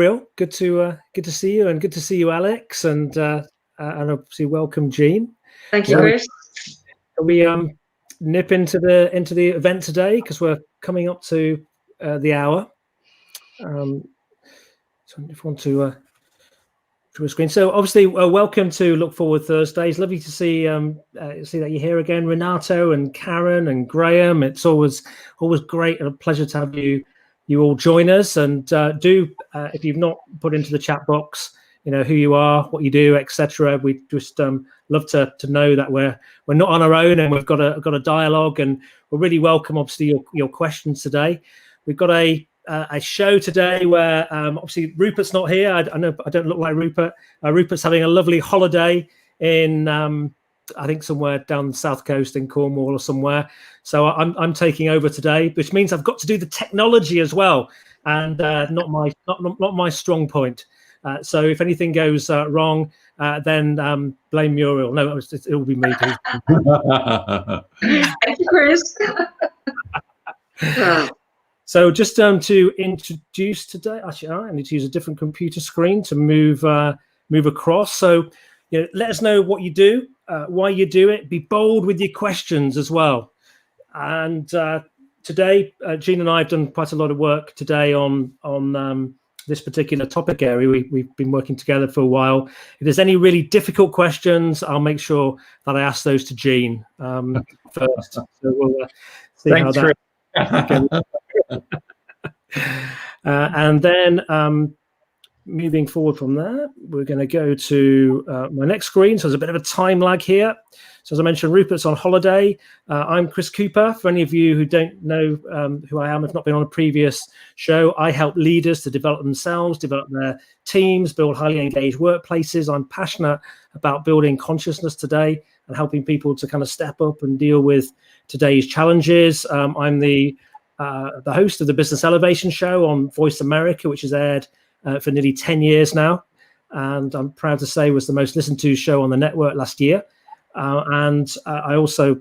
Real good to see you, and good to see you, Alex, and obviously welcome, Jean. Thank you, Chris. We nip into the event today because we're coming up to the hour. So if you want to a screen. So obviously, welcome to Look Forward Thursdays. Lovely to see that you're here again, Renato and Karen and Graham. It's always great and a pleasure to have you all join us. And if you've not put into the chat box, who you are, what you do, etc. We just love to know that we're not on our own, and we've got a dialogue, and we're really welcome, obviously, your questions today. We've got a show today where obviously Rupert's not here. I know I don't look like Rupert. Rupert's having a lovely holiday in I think somewhere down the south coast in Cornwall or somewhere. So I'm taking over today, which means I've got to do the technology as well, and not my strong point. So if anything goes wrong, then blame Muriel. No, it'll be me. Thank you, Chris. So just to introduce today, actually, I need to use a different computer screen to move across. So let us know what you do, why you do it. Be bold with your questions as well. And today, Jean and I have done quite a lot of work today on this particular topic area. We've been working together for a while. If there's any really difficult questions, I'll make sure that I ask those to Jean first. So we'll see Thanks, how that. And then moving forward from there, we're going to go to my next screen. So there's a bit of a time lag here. So as I mentioned, Rupert's on holiday. I'm Chris Cooper. For any of you who don't know who I am, have not been on a previous show, I help leaders to develop themselves, develop their teams, build highly engaged workplaces. I'm passionate about building consciousness today and helping people to kind of step up and deal with today's challenges. I'm the host of the Business Elevation Show on Voice America, which has aired for nearly 10 years now. And I'm proud to say was the most listened to show on the network last year. And I also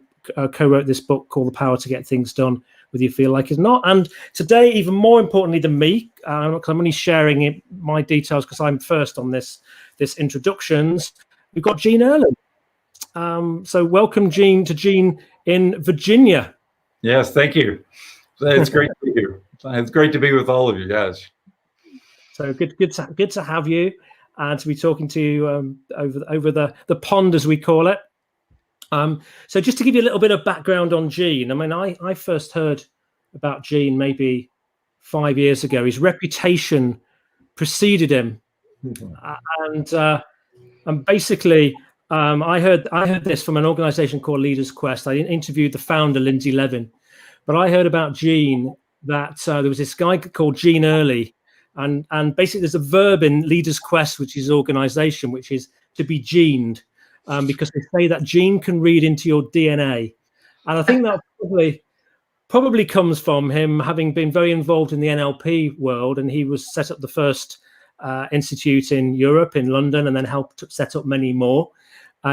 co-wrote this book called The Power to Get Things Done, Whether You Feel Like It's Not. And today, even more importantly than me, I'm only sharing my details because I'm first on this introductions, we've got Jean Early. So welcome, Jean, to Jean in Virginia. Yes, thank you. It's great to be here. It's great to be with all of you guys. So good to have you, and to be talking to you over the pond, as we call it. So just to give you a little bit of background on Jean, I mean, I first heard about Jean maybe 5 years ago. His reputation preceded him, and basically I heard this from an organization called Leaders Quest. I interviewed the founder, Lindsay Levin. But I heard about Jean that there was this guy called Jean Early, and basically there's a verb in Leaders Quest, which is his organization, which is to be gened, because they say that gene can read into your DNA. And I think that probably comes from him having been very involved in the NLP world, and he was set up the first institute in Europe, in London, and then helped set up many more.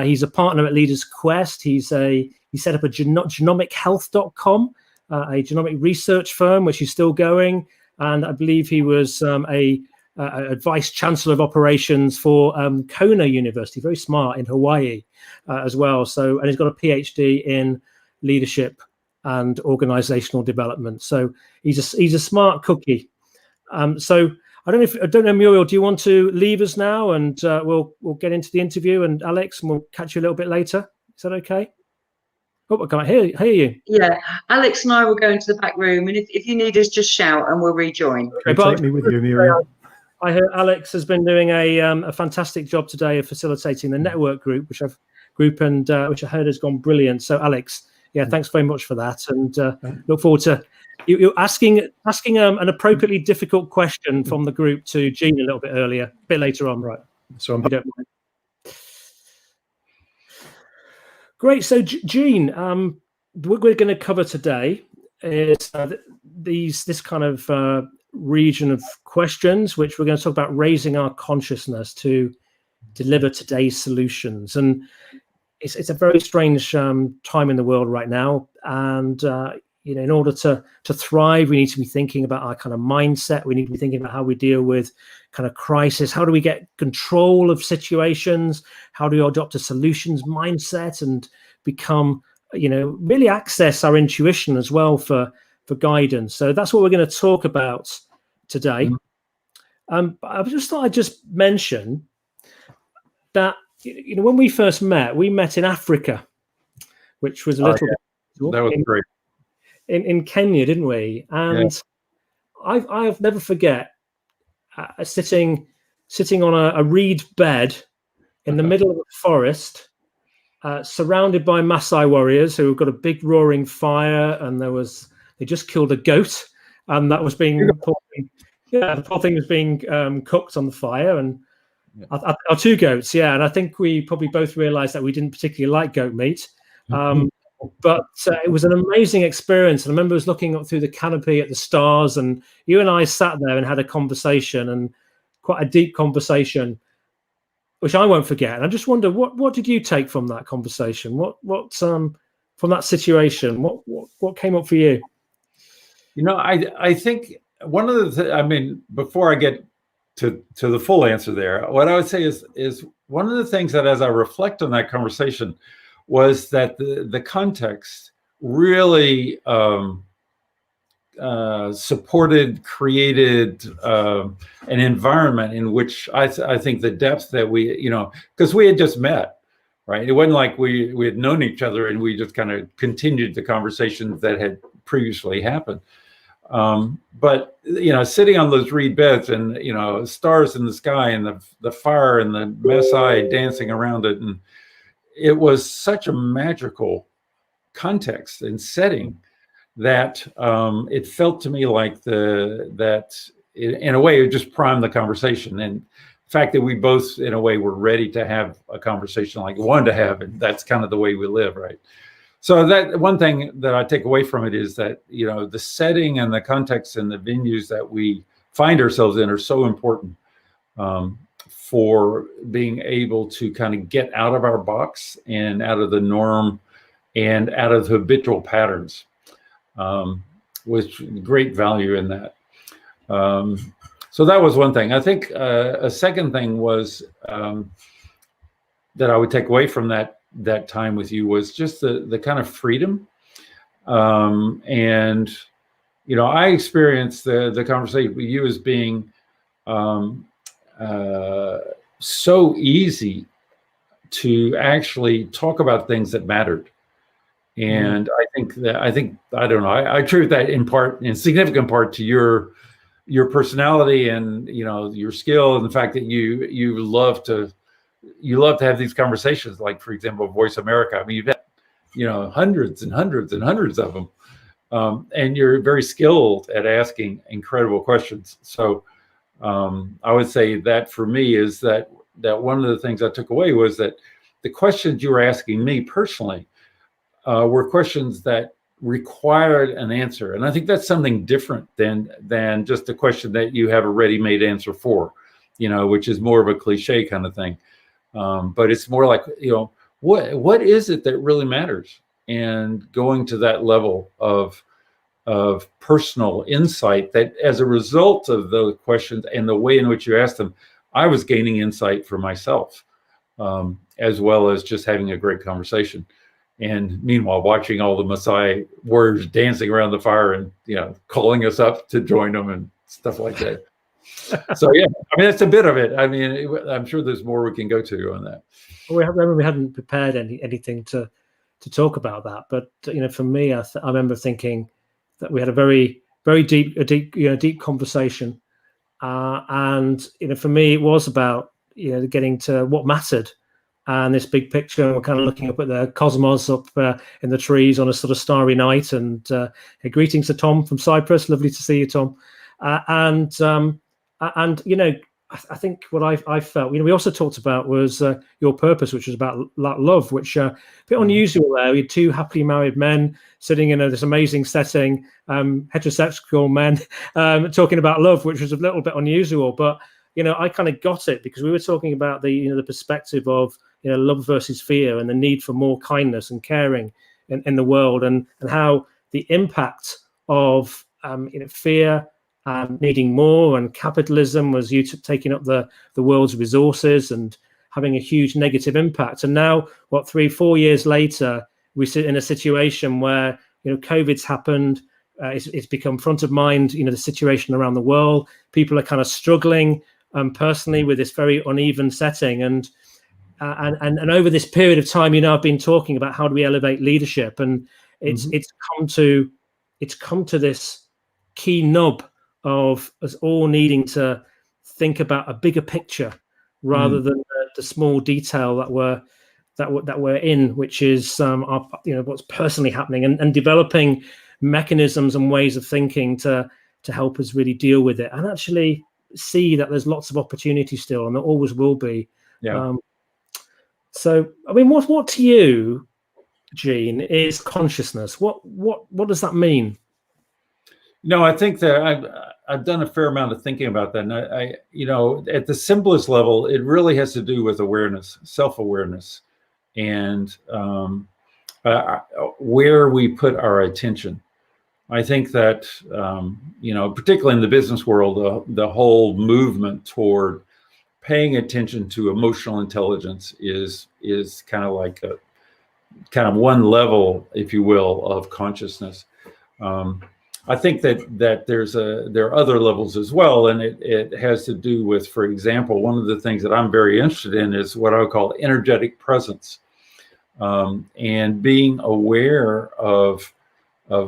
He's a partner at Leaders Quest. He set up a genomichealth.com. A genomic research firm, which is still going, and I believe he was a vice chancellor of operations for Kona University, very smart, in Hawaii as well. So, and he's got a PhD in leadership and organizational development. So he's a smart cookie. So I don't know, Muriel, do you want to leave us now, and we'll get into the interview, and Alex, and we'll catch you a little bit later. Is that okay? Oh, I can't hear you. Yeah, Alex and I will go into the back room, and if you need us, just shout and we'll rejoin. Take me with you, Muriel. I heard Alex has been doing a fantastic job today of facilitating the network group, which I heard has gone brilliant. So, Alex, thanks very much for that, and look forward to you asking an appropriately difficult question from the group to Jean a bit later on. Right. So you don't mind. Great. So, Jean, what we're going to cover today is this kind of region of questions, which we're going to talk about raising our consciousness to deliver today's solutions. And it's a very strange time in the world right now. And, in order to thrive, we need to be thinking about our kind of mindset. We need to be thinking about how we deal with kind of crisis. How do we get control of situations? How do we adopt a solutions mindset and become, really access our intuition as well for guidance? So that's what we're going to talk about today. I just thought I'd just mention that, when we first met, we met in Africa, which was a little bit. That was great. In Kenya, didn't we? And yeah. I've never forget sitting on a reed bed in the middle of a forest, surrounded by Maasai warriors who got a big roaring fire, and they just killed a goat, and that was being the whole thing was being cooked on the fire, and our two goats, and I think we probably both realized that we didn't particularly like goat meat. But it was an amazing experience. And I remember I was looking up through the canopy at the stars, and you and I sat there and had a conversation, and quite a deep conversation, which I won't forget. And I just wonder, what did you take from that conversation? What from that situation? What came up for you? I think one of the before I get to the full answer there, what I would say is one of the things that, as I reflect on that conversation, was that the context really supported, created an environment in which I think the depth that we, because we had just met, right? It wasn't like we had known each other and we just kind of continued the conversations that had previously happened. But sitting on those reed beds and stars in the sky and the fire and the Maasai dancing around it, and it was such a magical context and setting that it felt to me like that in a way it just primed the conversation, and the fact that we both in a way were ready to have a conversation like we wanted to have, and that's kind of the way we live, right? So that one thing that I take away from it is that the setting and the context and the venues that we find ourselves in are so important for being able to kind of get out of our box and out of the norm and out of the habitual patterns, with great value in that. So that was one thing. I think a second thing was that I would take away from that time with you was just the kind of freedom. And, I experienced the conversation with you as being so easy to actually talk about things that mattered. And I think I don't know, I attribute that in significant part to your personality and, your skill, and the fact that you love to have these conversations, like, for example, Voice America. I mean, you've had, hundreds and hundreds and hundreds of them. And you're very skilled at asking incredible questions. So I would say that for me is that one of the things I took away was that the questions you were asking me personally were questions that required an answer. And I think that's something different than just a question that you have a ready-made answer for, which is more of a cliche kind of thing. But it's more like, what is it that really matters? And going to that level of personal insight, that as a result of those questions and the way in which you asked them, I was gaining insight for myself, as well as just having a great conversation. And meanwhile, watching all the Maasai warriors dancing around the fire and, calling us up to join them and stuff like that. So, yeah, that's a bit of it. I'm sure there's more we can go to on that. Well, we hadn't prepared anything to talk about that. But, for me, I remember thinking that we had a very, very deep conversation. And, for me, it was about, getting to what mattered and this big picture. We're kind of looking up at the cosmos up in the trees on a sort of starry night. And greetings to Tom from Cyprus. Lovely to see you, Tom. And I think what I felt, we also talked about was your purpose, which was about love, which a bit unusual there. We had two happily married men sitting in this amazing setting, heterosexual men, talking about love, which was a little bit unusual. But, I kind of got it because we were talking about the perspective of, love versus fear and the need for more kindness and caring in the world, and how the impact of fear, needing more, and capitalism was taking up the world's resources and having a huge negative impact. And now, 3-4 years later, we sit in a situation where COVID's happened. It's become front of mind. The situation around the world. People are kind of struggling personally with this very uneven setting, and over this period of time, I've been talking about how do we elevate leadership, and it's come to this key nub of us all needing to think about a bigger picture rather than the small detail that we're in, which is what's personally happening, and developing mechanisms and ways of thinking to help us really deal with it, and actually see that there's lots of opportunity still, and there always will be. So, I mean, what to you, Gene, is consciousness? What does that mean? I think that I've done a fair amount of thinking about that, and I at the simplest level, it really has to do with awareness, self-awareness, and where we put our attention. I think that particularly in the business world, the whole movement toward paying attention to emotional intelligence is kind of like a one level, if you will, of consciousness. I think that there are other levels as well, and it has to do with, for example, one of the things that I'm very interested in is what I would call energetic presence, and being aware of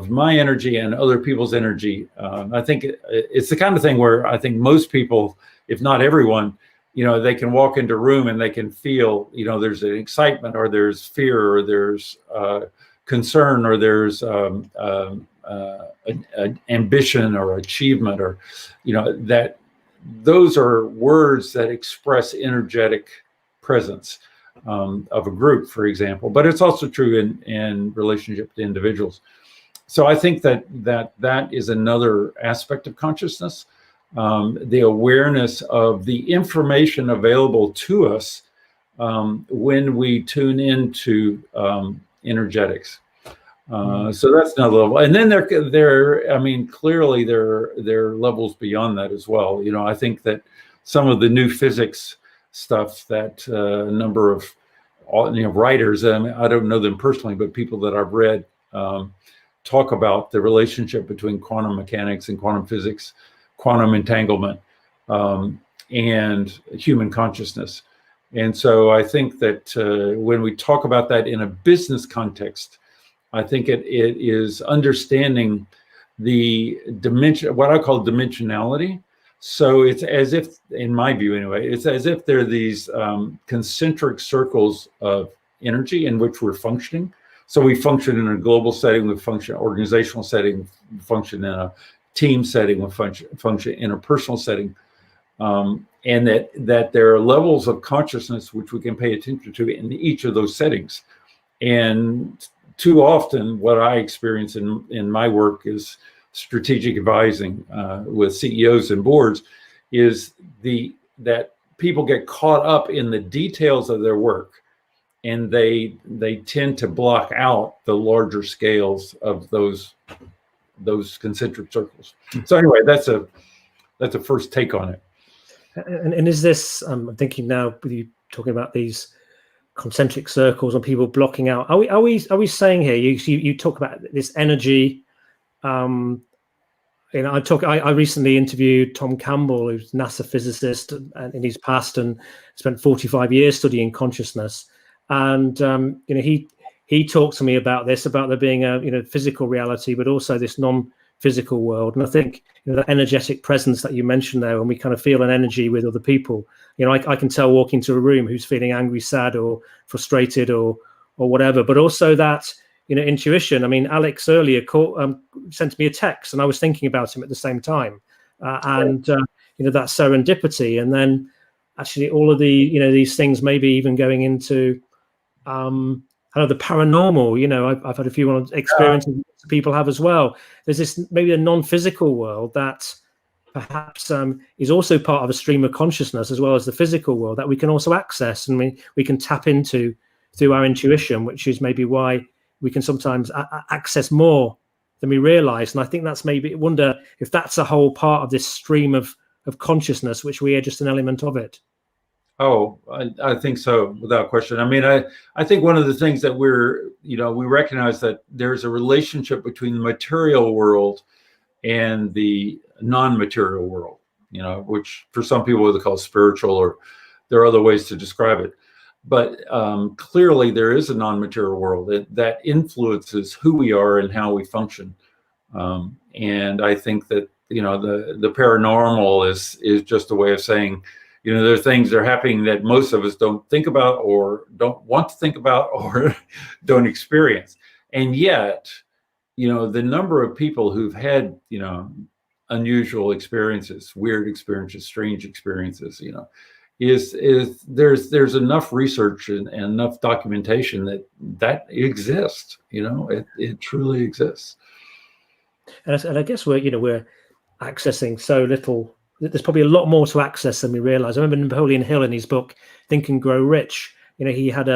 my energy and other people's energy. I think it's the kind of thing where I think most people, if not everyone, they can walk into a room and they can feel, there's an excitement, or there's fear, or there's concern, or there's an ambition or achievement, or that those are words that express energetic presence of a group, for example. But it's also true in relationship to individuals. So I think that is another aspect of consciousness, the awareness of the information available to us when we tune into energetics. So that's another level. And then clearly there are levels beyond that as well. I think that some of the new physics stuff that a number of writers, I don't know them personally, but people that I've read talk about the relationship between quantum mechanics and quantum physics, quantum entanglement, and human consciousness. And so I think that when we talk about that in a business context, I think it is understanding the dimension, what I call dimensionality. So it's as if, in my view anyway, it's as if there are these concentric circles of energy in which we're functioning. So we function in a global setting, we function in an organizational setting, we function in a team setting, we function in a personal setting. And that there are levels of consciousness which we can pay attention to in each of those settings. And too often, what I experience in my work is strategic advising with CEOs and boards, is that people get caught up in the details of their work, and they tend to block out the larger scales of those concentric circles. So anyway, that's a first take on it. And is this? I'm thinking now with you talking about these concentric circles and people blocking out. Are we saying here? You talk about this energy. I recently interviewed Tom Campbell, who's a NASA physicist in his past and spent 45 years studying consciousness. And he talked to me about this, about there being a physical reality, but also this non-physical world. And I think the energetic presence that you mentioned there, when we kind of feel an energy with other people, I can tell walking into a room who's feeling angry, sad, or frustrated, or whatever. But also that intuition. I mean, Alex earlier sent me a text, and I was thinking about him at the same time, and that serendipity, and then actually all of the these things maybe even going into the paranormal. I've had a few experiences people have as well. There's this maybe a non-physical world that perhaps is also part of a stream of consciousness, as well as the physical world, that we can also access, and we can tap into through our intuition, which is maybe why we can sometimes access more than we realize. And I think that's maybe, wonder if that's a whole part of this stream of consciousness, which we are just an element of it. Oh, I think so, without question. I mean, I think one of the things that we recognize that there's a relationship between the material world and the non-material world, which for some people they call spiritual, or there are other ways to describe it. But clearly there is a non-material world that influences who we are and how we function. And I think that, the paranormal is just a way of saying, there are things that are happening that most of us don't think about, or don't want to think about, or don't experience. And yet, the number of people who've had, unusual experiences, weird experiences, strange experiences, is there's enough research and enough documentation that exists. It truly exists. And I guess we're accessing so little. There's probably a lot more to access than we realize. I remember Napoleon Hill in his book Think and Grow Rich. He had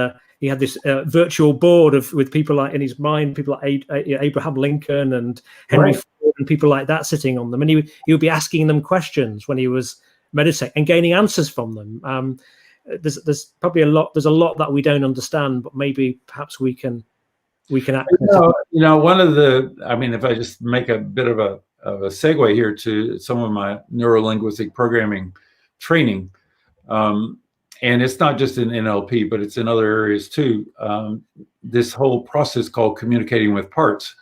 this virtual board with people like, in his mind, people like Abraham Lincoln and Henry Ford and people like that sitting on them, and he would be asking them questions when he was meditating and gaining answers from them. There's probably a lot that we don't understand, but maybe perhaps we can access. One of the, if I just make a bit of a segue here to some of my neuro-linguistic programming training. And it's not just in NLP, but it's in other areas too. This whole process called communicating with parts.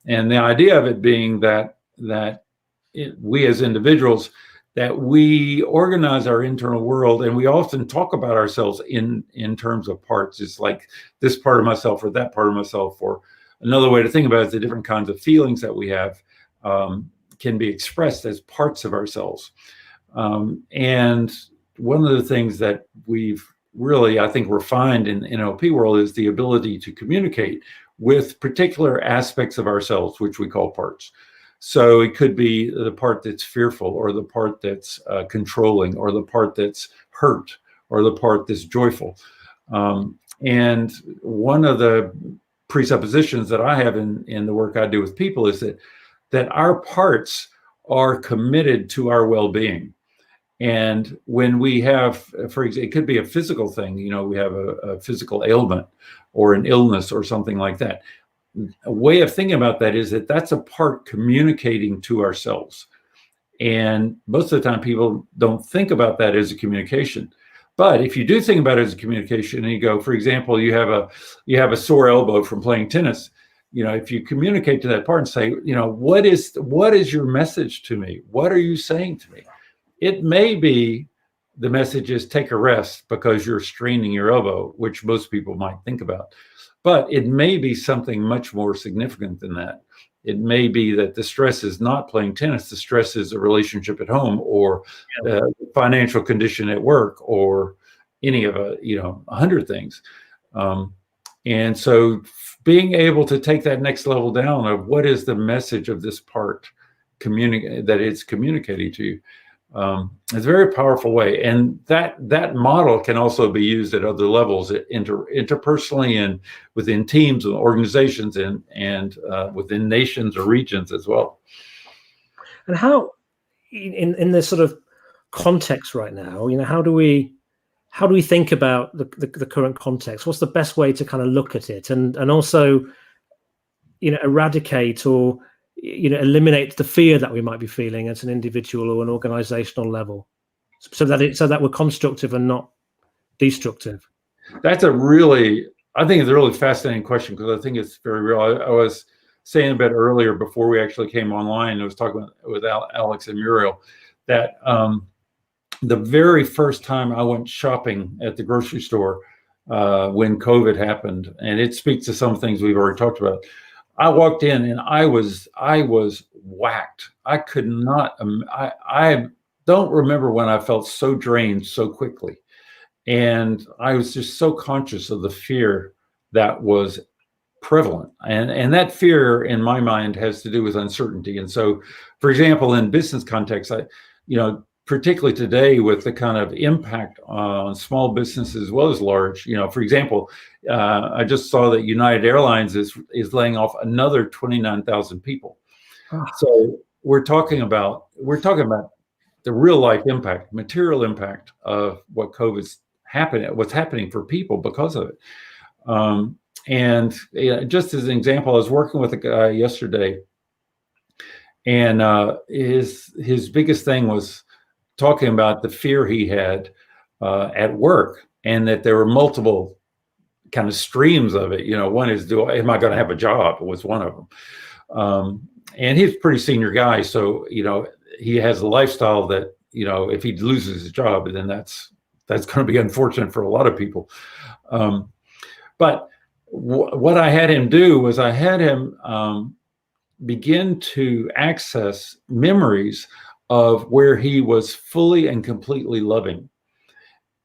And the idea of it being that we as individuals, that we organize our internal world, and we often talk about ourselves in terms of parts. It's like this part of myself or that part of myself, or another way to think about it is the different kinds of feelings that we have can be expressed as parts of ourselves. And one of the things that we've really, I think, refined in NLP world is the ability to communicate with particular aspects of ourselves, which we call parts. So it could be the part that's fearful, or the part that's controlling, or the part that's hurt, or the part that's joyful. And one of the presuppositions that I have in the work I do with people is that our parts are committed to our well-being. And when we have, for example, it could be a physical thing, we have a physical ailment or an illness or something like that. A way of thinking about that is that's a part communicating to ourselves. And most of the time people don't think about that as a communication. But if you do think about it as a communication, and you go, for example, you have a sore elbow from playing tennis, if you communicate to that part and say, what is your message to me? What are you saying to me? It may be the message is take a rest because you're straining your elbow, which most people might think about. But it may be something much more significant than that. It may be that the stress is not playing tennis. The stress is a relationship at home, or the financial condition at work, or any of 100 things. And so being able to take that next level down of what is the message of this part that it's communicating to you, it's a very powerful way. And that model can also be used at other levels, interpersonally, and within teams and organizations, and within nations or regions as well. And how, in this sort of context right now, how do we think about the current context? What's the best way to kind of look at it, and also, eradicate or eliminate the fear that we might be feeling at an individual or an organizational level, so that we're constructive and not destructive? That's I think it's a really fascinating question, because I think it's very real. I was saying a bit earlier before we actually came online, I was talking with Alex and Muriel, that the very first time I went shopping at the grocery store when COVID happened, and it speaks to some things we've already talked about. I walked in and I was whacked. I could not. I don't remember when I felt so drained so quickly, and I was just so conscious of the fear that was prevalent, and that fear in my mind has to do with uncertainty. And so, for example, in business context, particularly today with the kind of impact on small businesses as well as large. For example, I just saw that United Airlines is laying off another 29,000 people. So we're talking about the real life impact, material impact of what COVID's what's happening for people because of it. And just as an example, I was working with a guy yesterday, and his biggest thing was talking about the fear he had at work, and that there were multiple kind of streams of it. One is, am I going to have a job? Was one of them. And he's a pretty senior guy, so he has a lifestyle that if he loses his job, then that's going to be unfortunate for a lot of people. But what I had him do was I had him begin to access memories of where he was fully and completely loving.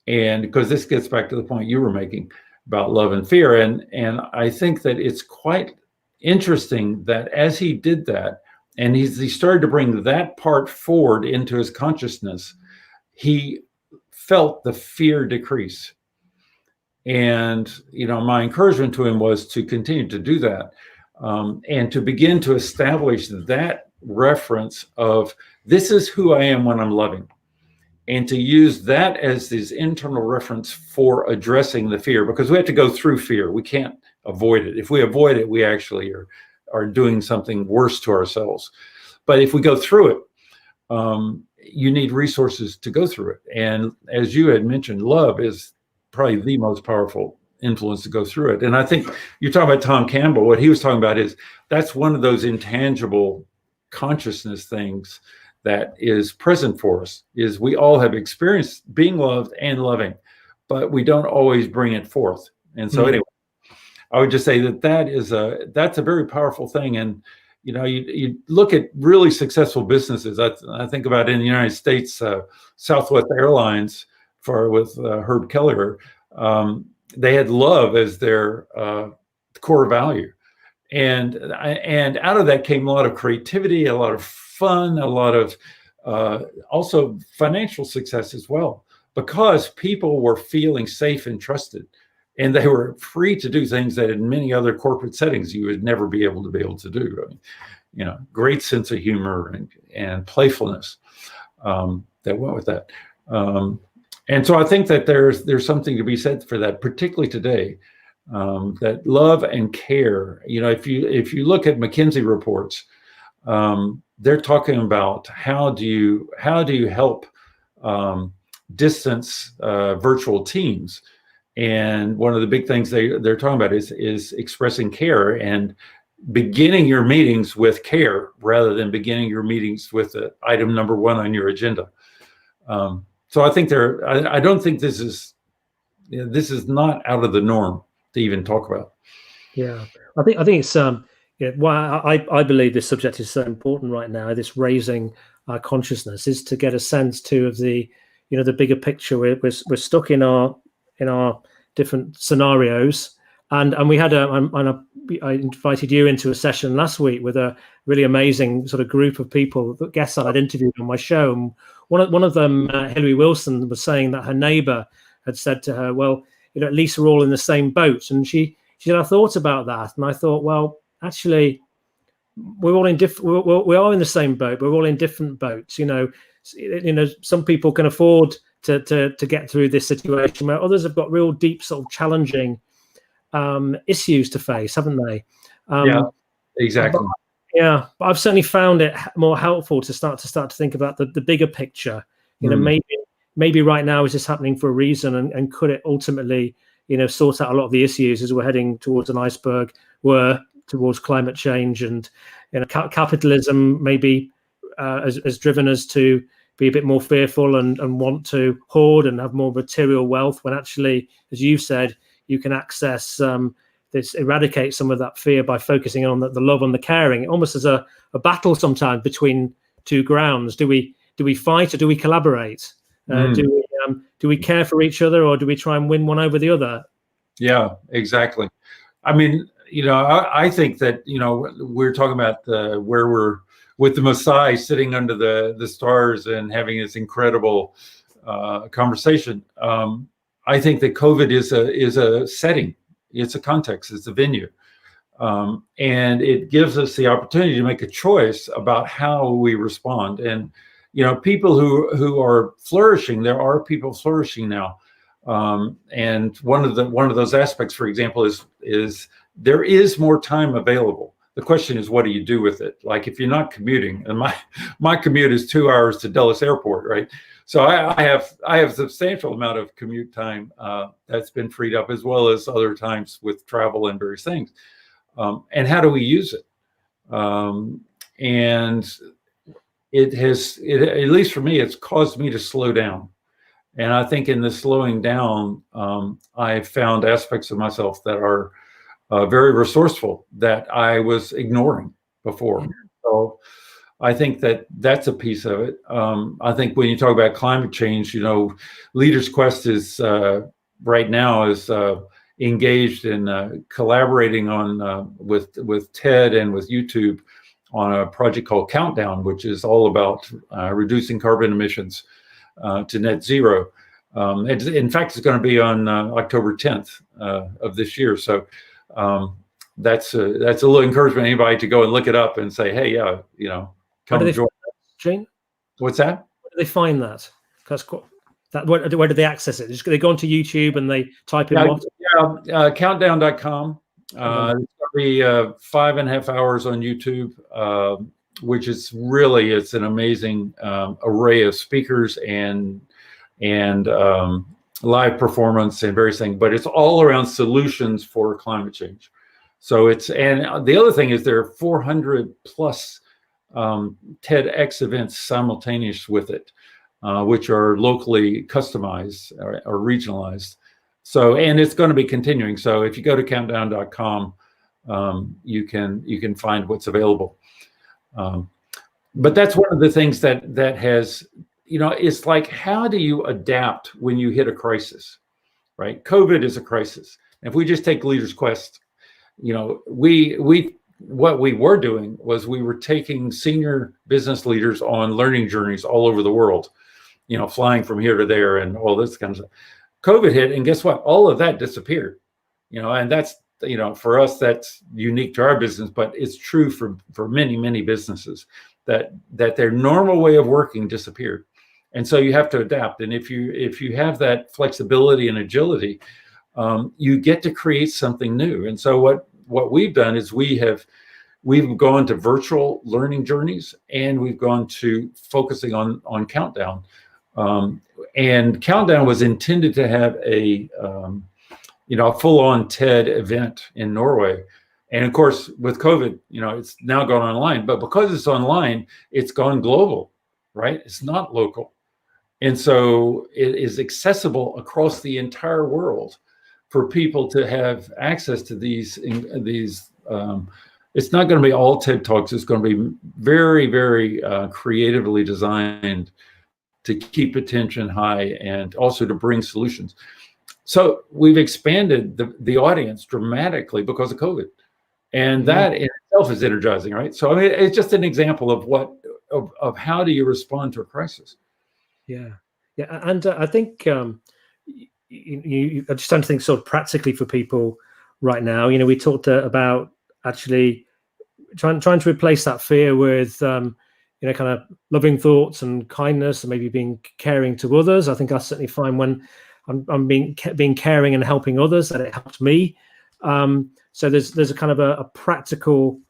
And because this gets back to the point you were making about love and fear. And I think that it's quite interesting that as he did that, and he started to bring that part forward into his consciousness, he felt the fear decrease. And, my encouragement to him was to continue to do that, and to begin to establish that reference of, this is who I am when I'm loving, and to use that as his internal reference for addressing the fear, because we have to go through fear. We can't avoid it. If we avoid it, we actually are doing something worse to ourselves. But if we go through it, you need resources to go through it. And as you had mentioned, love is probably the most powerful influence to go through it. And I think you're talking about Tom Campbell. What he was talking about is that's one of those intangible consciousness things that is present for us, is we all have experienced being loved and loving, but we don't always bring it forth. And so anyway, I would just say that's a very powerful thing. And you look at really successful businesses. I think about in the United States, Southwest Airlines with Herb Kelleher, they had love as their core value, and out of that came a lot of creativity, a lot of fun, a lot of also financial success as well, because people were feeling safe and trusted, and they were free to do things that in many other corporate settings you would never be able to do. I mean, great sense of humor and playfulness that went with that. And so I think that there's something to be said for that, particularly today, that love and care. If you look at McKinsey reports, they're talking about how do you help distance virtual teams. And one of the big things they're talking about is expressing care and beginning your meetings with care rather than beginning your meetings with item number one on your agenda. So I think I don't think this is not out of the norm to even talk about. Yeah, I think it's why I believe this subject is so important right now. This raising our consciousness is to get a sense too of the the bigger picture. We're stuck in our different scenarios, and we had I invited you into a session last week with a really amazing sort of group of people, guests that I'd interviewed on my show. And one of them, Hillary Wilson, was saying that her neighbour had said to her, "Well, at least we're all in the same boat." And she said, "I thought about that, and I thought, well, actually, we're all in we are in the same boat, but we're all in different boats. Some people can afford to get through this situation, where others have got real deep, sort of challenging issues to face, haven't they?" Yeah, exactly. But I've certainly found it more helpful to start to think about the bigger picture. Maybe right now is this happening for a reason, and could it ultimately sort out a lot of the issues as we're heading towards an iceberg, towards climate change, and capitalism maybe has driven us to be a bit more fearful and want to hoard and have more material wealth, when actually, as you said, you can access eradicate some of that fear by focusing on the love and the caring, almost as a battle sometimes between two grounds. Do we fight, or do we collaborate? Do we care for each other, or do we try and win one over the other? Yeah, exactly. I mean, I think that we're talking about where with the Maasai sitting under the stars and having this incredible conversation. I think that COVID is a setting, it's a context, it's a venue, and it gives us the opportunity to make a choice about how we respond. And people who are flourishing, there are people flourishing now. And one of those aspects, for example, is there is more time available. The question is, what do you do with it? Like if you're not commuting, and my commute is 2 hours to Dulles Airport, right? So I have a substantial amount of commute time that's been freed up, as well as other times with travel and various things. And how do we use it? And it has, at least for me, it's caused me to slow down. And I think in the slowing down, I found aspects of myself that are very resourceful that I was ignoring before. So I think that that's a piece of it. I think when you talk about climate change, Leaders Quest is right now is engaged in collaborating on with TED and with YouTube on a project called Countdown, which is all about reducing carbon emissions to net zero. In fact, it's going to be on October 10th of this year. So that's a little encouragement to anybody to go and look it up and say, hey, come join. Gene? What's that? Where do they find that? Where do they access it? They go onto YouTube and they type in what? Yeah, countdown.com. It's going to be 5.5 hours on YouTube, which is really, it's an amazing array of speakers and live performance and various things, but it's all around solutions for climate change. So and the other thing is there are 400 plus TEDx events simultaneous with it, which are locally customized or regionalized. So, and it's going to be continuing. So if you go to countdown.com, you can find what's available. But that's one of the things that has, it's like, how do you adapt when you hit a crisis, right? COVID is a crisis. If we just take Leaders Quest, what we were doing was we were taking senior business leaders on learning journeys all over the world, flying from here to there and all this kind of stuff. COVID hit, and guess what? All of that disappeared, and that's, for us, that's unique to our business, but it's true for many, many businesses that their normal way of working disappeared. And so you have to adapt. And if you have that flexibility and agility, you get to create something new. And so what we've done is we've gone to virtual learning journeys, and we've gone to focusing on Countdown. And Countdown was intended to have a full-on TED event in Norway. And of course, with COVID, it's now gone online, but because it's online, it's gone global, right? It's not local. And so it is accessible across the entire world for people to have access to these. It's not going to be all TED Talks. It's going to be very, very creatively designed to keep attention high and also to bring solutions. So we've expanded the audience dramatically because of COVID. And that in itself is energizing, right? So I mean, it's just an example of how do you respond to a crisis. Yeah. And I think I just trying to think sort of practically for people right now. We talked about actually trying to replace that fear with kind of loving thoughts and kindness, and maybe being caring to others. I think I certainly find when I'm being caring and helping others, that it helps me. So there's a kind of a practical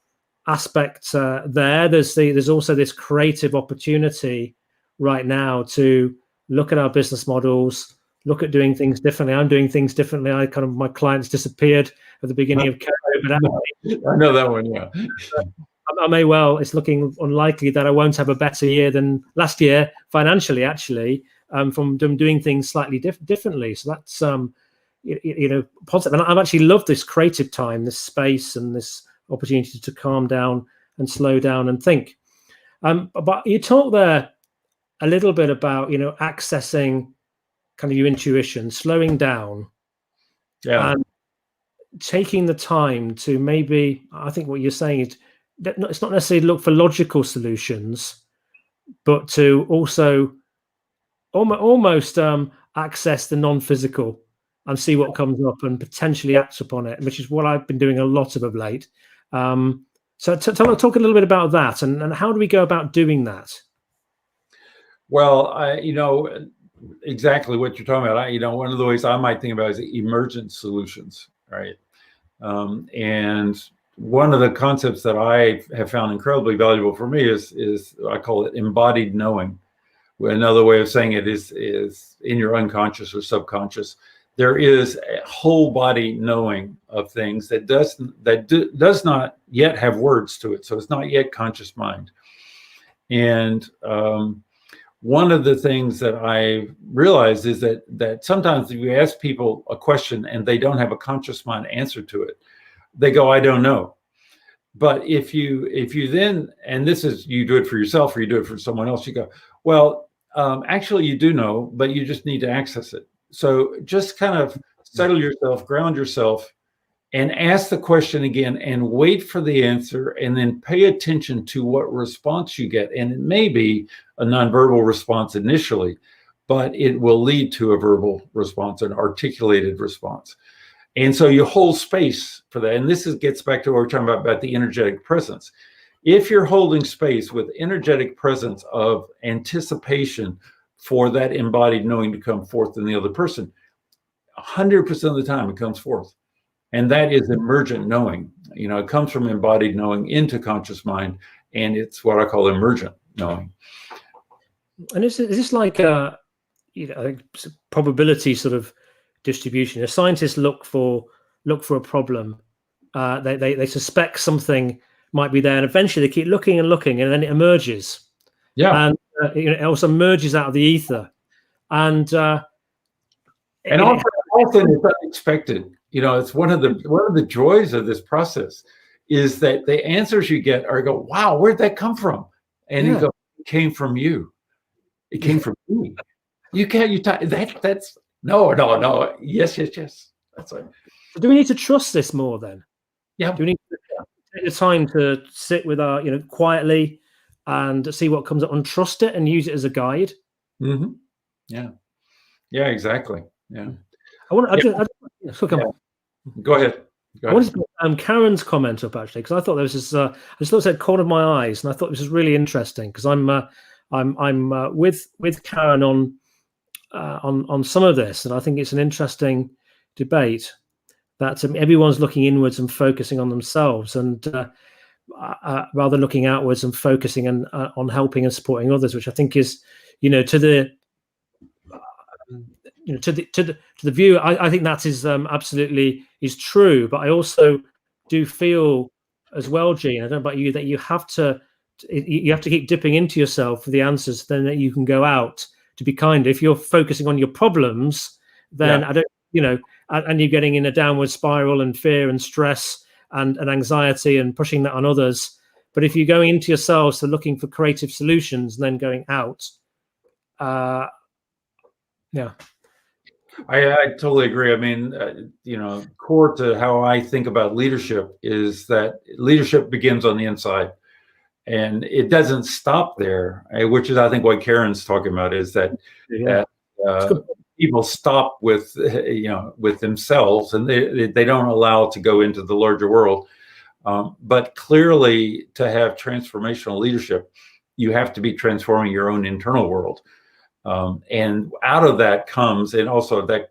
aspect there. There's also this creative opportunity right now to look at our business models, look at doing things differently. I'm doing things differently. My clients disappeared at the beginning of COVID. I know that one, yeah. It's looking unlikely that I won't have a better year than last year financially, actually, from doing things slightly differently. So that's positive. And I've actually loved this creative time, this space, and this opportunity to calm down and slow down and think. But you talk there a little bit about accessing kind of your intuition, slowing down, and taking the time to maybe, I think what you're saying is it's not necessarily look for logical solutions, but to also almost access the non-physical and see what comes up and potentially act upon it, which is what I've been doing a lot of late. So talk a little bit about that, and how do we go about doing that? Well, exactly what you're talking about. One of the ways I might think about is emergent solutions, right? And one of the concepts that I have found incredibly valuable for me is I call it embodied knowing. Another way of saying it is in your unconscious or subconscious, there is a whole body knowing of things that does not yet have words to it. So it's not yet conscious mind. And one of the things that I realized is that sometimes if you ask people a question and they don't have a conscious mind answer to it, they go, I don't know. But if you then, and this is, you do it for yourself or you do it for someone else, you go, well, actually you do know, but you just need to access it. So just kind of settle yourself, ground yourself, and ask the question again and wait for the answer, and then pay attention to what response you get. And it may be a nonverbal response initially, but it will lead to a verbal response, an articulated response. And so you hold space for that. And this gets back to what we're talking about the energetic presence. If you're holding space with energetic presence of anticipation for that embodied knowing to come forth in the other person, 100% of the time it comes forth. And that is emergent knowing. It comes from embodied knowing into conscious mind, and it's what I call emergent knowing. And is this like a probability sort of distribution? If scientists look for a problem, they suspect something might be there, and eventually they keep looking and looking, and then it emerges. Yeah, and it also emerges out of the ether, and often it's unexpected. It's one of the joys of this process is that the answers you get are go, wow, where'd that come from? And you go, it came from you. It came from me. That's no. Yes. That's right. Do we need to trust this more then? Yeah. Do we need to take the time to sit with our, quietly and see what comes up and trust it and use it as a guide? Mm-hmm. Yeah, exactly. Yeah. Go ahead. I wanted to put Karen's comment up actually, because I thought there was this. I just thought it said corner of my eyes, and I thought this was really interesting because I'm with Karen on some of this, and I think it's an interesting debate that everyone's looking inwards and focusing on themselves, and rather than looking outwards and focusing on helping and supporting others, which I think is, to the view, I think that is absolutely is true. But I also do feel as well, Gene, I don't know about you, that you have to keep dipping into yourself for the answers, then that you can go out to be kind. If you're focusing on your problems, then I don't, and you're getting in a downward spiral and fear and stress and anxiety and pushing that on others. But if you're going into yourselves, so looking for creative solutions and then going out, I totally agree. I mean, core to how I think about leadership is that leadership begins on the inside, and it doesn't stop there, which is, I think, what Karen's talking about, is that people stop with themselves, and they don't allow to go into the larger world. But clearly, to have transformational leadership, you have to be transforming your own internal world. And out of that comes, and also that,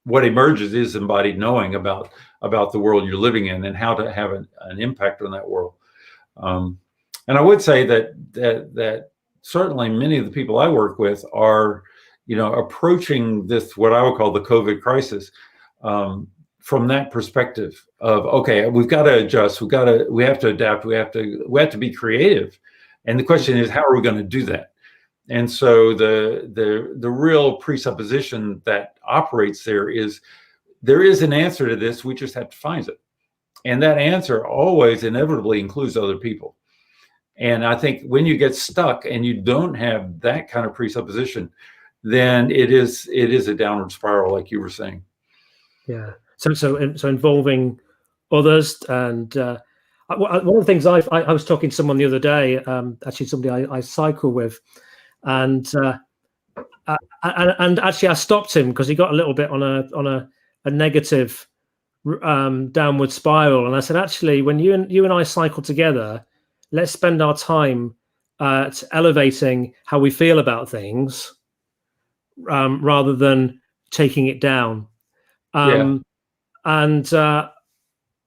what emerges is embodied knowing about the world you're living in and how to have an impact on that world. And I would say that certainly many of the people I work with are, approaching this, what I would call the COVID crisis, from that perspective of, okay, we've got to adjust, we have to adapt, we have to be creative. And the question is, how are we going to do that? And so the real presupposition that operates there is an answer to this. We just have to find it. And that answer always inevitably includes other people. And I think when you get stuck and you don't have that kind of presupposition, then it is a downward spiral, like you were saying. Yeah. So involving others, and one of the things I was talking to someone the other day, actually somebody I cycle with, and actually I stopped him because he got a little bit on a negative downward spiral, and I said, actually, when you and I cycle together, let's spend our time elevating how we feel about things, rather than taking it down. And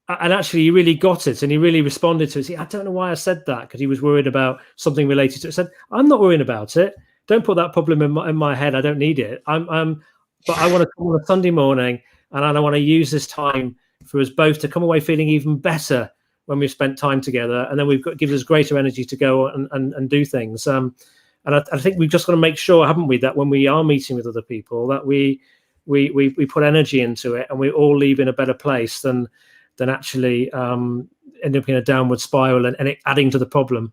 actually, he really got it, and he really responded to it. See, I don't know why I said that, because he was worried about something related to it. I said, I'm not worrying about it. Don't put that problem in my head. I don't need it. But I want to come on a Sunday morning, and I want to use this time for us both to come away feeling even better when we've spent time together, and then gives us greater energy to go and do things. And I think we've just got to make sure, haven't we, that when we are meeting with other people, that we put energy into it, and we all leave in a better place than actually end up in a downward spiral and it adding to the problem.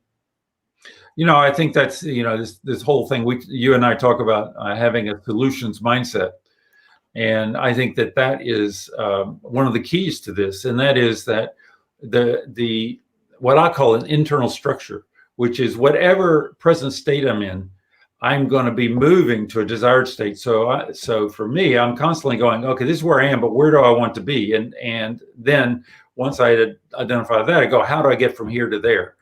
I think that's, this whole thing, you and I talk about having a solutions mindset. And I think that is one of the keys to this. And that is that the what I call an internal structure, which is whatever present state I'm in, I'm going to be moving to a desired state. So for me, I'm constantly going, okay, this is where I am, but where do I want to be? And then once I identify that, I go, how do I get from here to there?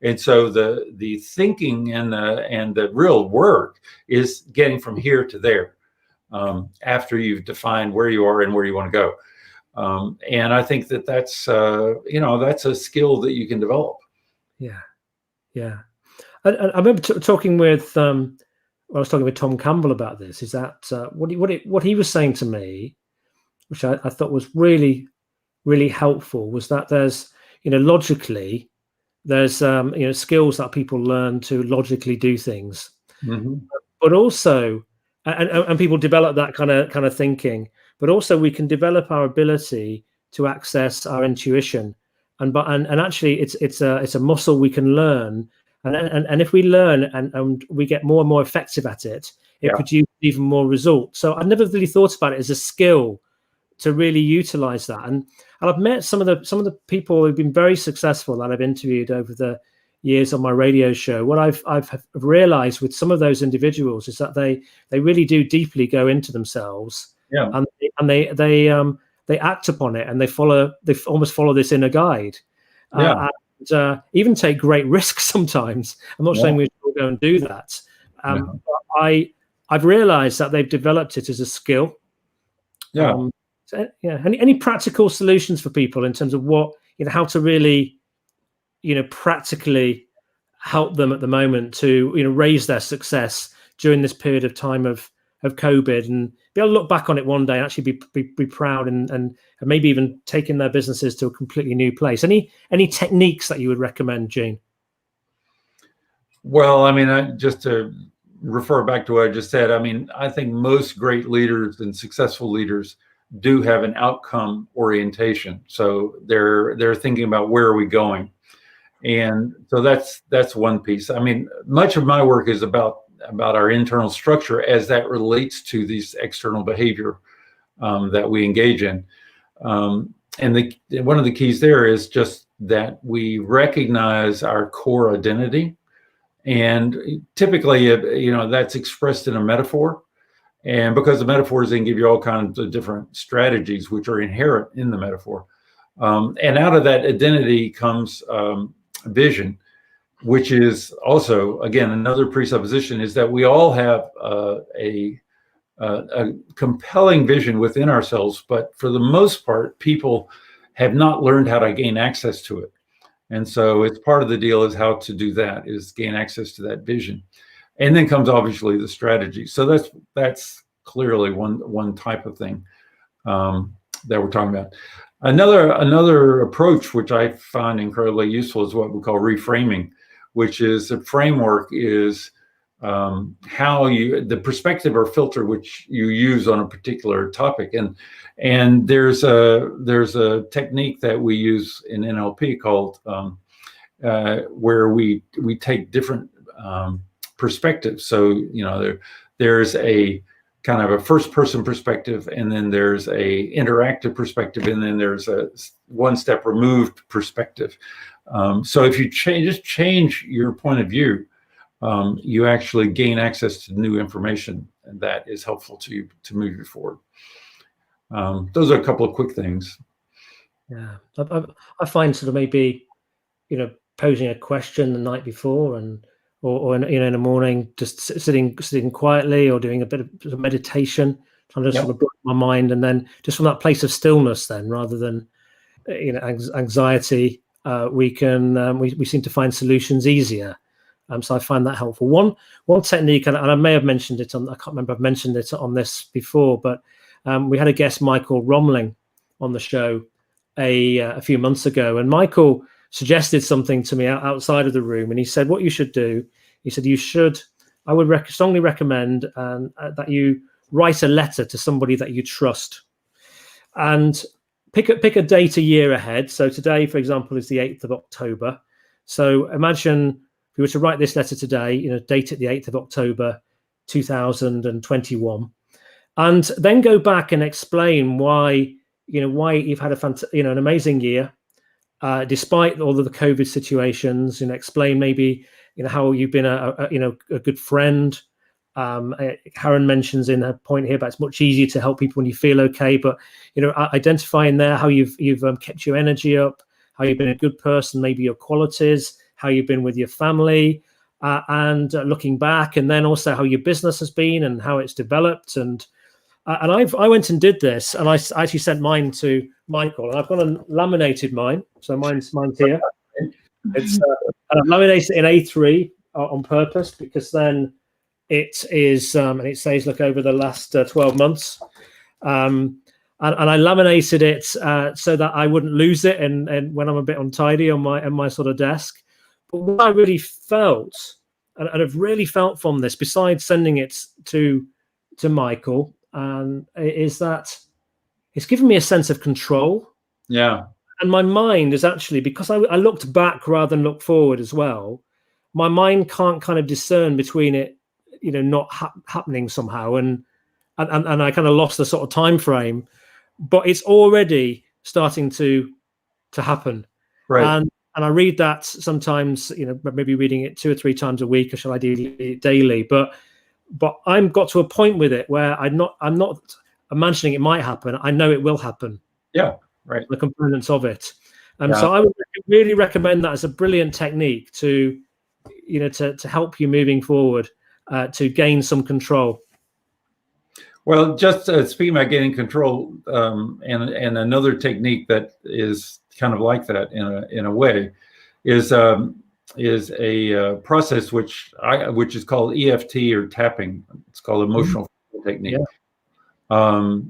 And so the thinking and the real work is getting from here to there, after you've defined where you are and where you want to go. And I think that's that's a skill that you can develop. Yeah. I remember talking with. I was talking with Tom Campbell about this. Is that what he was saying to me, which I thought was really, really helpful, was that there's logically there's skills that people learn to logically do things, but also and people develop that kind of thinking, but also we can develop our ability to access our intuition, and actually it's a muscle we can learn. And if we learn and we get more and more effective at it, it produces even more results. So I never really thought about it as a skill to really utilize that. And I've met some of the people who've been very successful that I've interviewed over the years on my radio show. What I've realized with some of those individuals is that they really do deeply go into themselves, and they act upon it, and they almost follow this inner guide. Even take great risks sometimes. I'm not saying we should go and do that. But I've realized that they've developed it as a skill. Any practical solutions for people in terms of what how to really practically help them at the moment to raise their success during this period of time of COVID, and be able to look back on it one day and actually be proud and maybe even taking their businesses to a completely new place. Any techniques that you would recommend, Gene? Well, I mean, just to refer back to what I just said, I mean, I think most great leaders and successful leaders do have an outcome orientation. So they're thinking about where are we going, and so that's one piece. I mean, much of my work is about our internal structure as that relates to these external behavior that we engage in. And one of the keys there is just that we recognize our core identity. And typically, that's expressed in a metaphor. And because the metaphors then give you all kinds of different strategies, which are inherent in the metaphor. And out of that identity comes vision, which is also, again, another presupposition, is that we all have a compelling vision within ourselves, but for the most part, people have not learned how to gain access to it. And so it's part of the deal is how to do that, is gain access to that vision. And then comes obviously the strategy. So that's clearly one type of thing that we're talking about. Another approach, which I find incredibly useful, is what we call reframing, which is a framework is how the perspective or filter which you use on a particular topic. And there's a technique that we use in NLP called where we take different perspectives. So there's a kind of a first person perspective, and then there's a interactive perspective, and then there's a one step removed perspective. So if you just change your point of view, you actually gain access to new information that is helpful to you to move you forward. Those are a couple of quick things. Yeah, I find sort of maybe, posing a question the night before, and or in the morning, just sitting quietly, or doing a bit of meditation, trying to sort of block my mind, and then just from that place of stillness, then rather than anxiety, we seem to find solutions easier. So I find that helpful. One technique, and I may have mentioned it I can't remember I've mentioned it on this before, but we had a guest, Michael Romling, on the show a few months ago, and Michael suggested something to me outside of the room, and he said, what you should do, he said, I would strongly recommend that you write a letter to somebody that you trust, and pick a date a year ahead. So today, for example, is the 8th of October. So imagine if you were to write this letter today, date it the 8th of October, 2021, and then go back and explain why you've had an amazing year, despite all of the COVID situations, explain maybe, how you've been a good friend. Karen mentions in her point here, but it's much easier to help people when you feel okay. But, identifying there how you've kept your energy up, how you've been a good person, maybe your qualities, how you've been with your family, and looking back, and then also how your business has been and how it's developed. And I went and did this, and I actually sent mine to Michael, and I've gone and laminated mine. So mine's here. It's and I've laminated it in A3 on purpose, because then it is and it says, look, over the last 12 months, and I laminated it so that I wouldn't lose it, and when I'm a bit untidy on my sort of desk. But what I really felt, and I've really felt from this, besides sending it to Michael, is that it's given me a sense of control. Yeah. And my mind is actually, because I looked back rather than look forward as well, my mind can't kind of discern between it, not happening somehow. And I kind of lost the sort of time frame, but it's already starting to happen. Right. And I read that sometimes, maybe reading it 2 or 3 times a week, or shall I do daily? But I'm got to a point with it where I'm not imagining it might happen. I know it will happen. Yeah. Right. The components of it. So I would really recommend that as a brilliant technique to help you moving forward, to gain some control. Well, just speaking about gaining control, and another technique that is kind of like that in a way is a process which is called EFT, or tapping. It's called emotional technique. Yeah.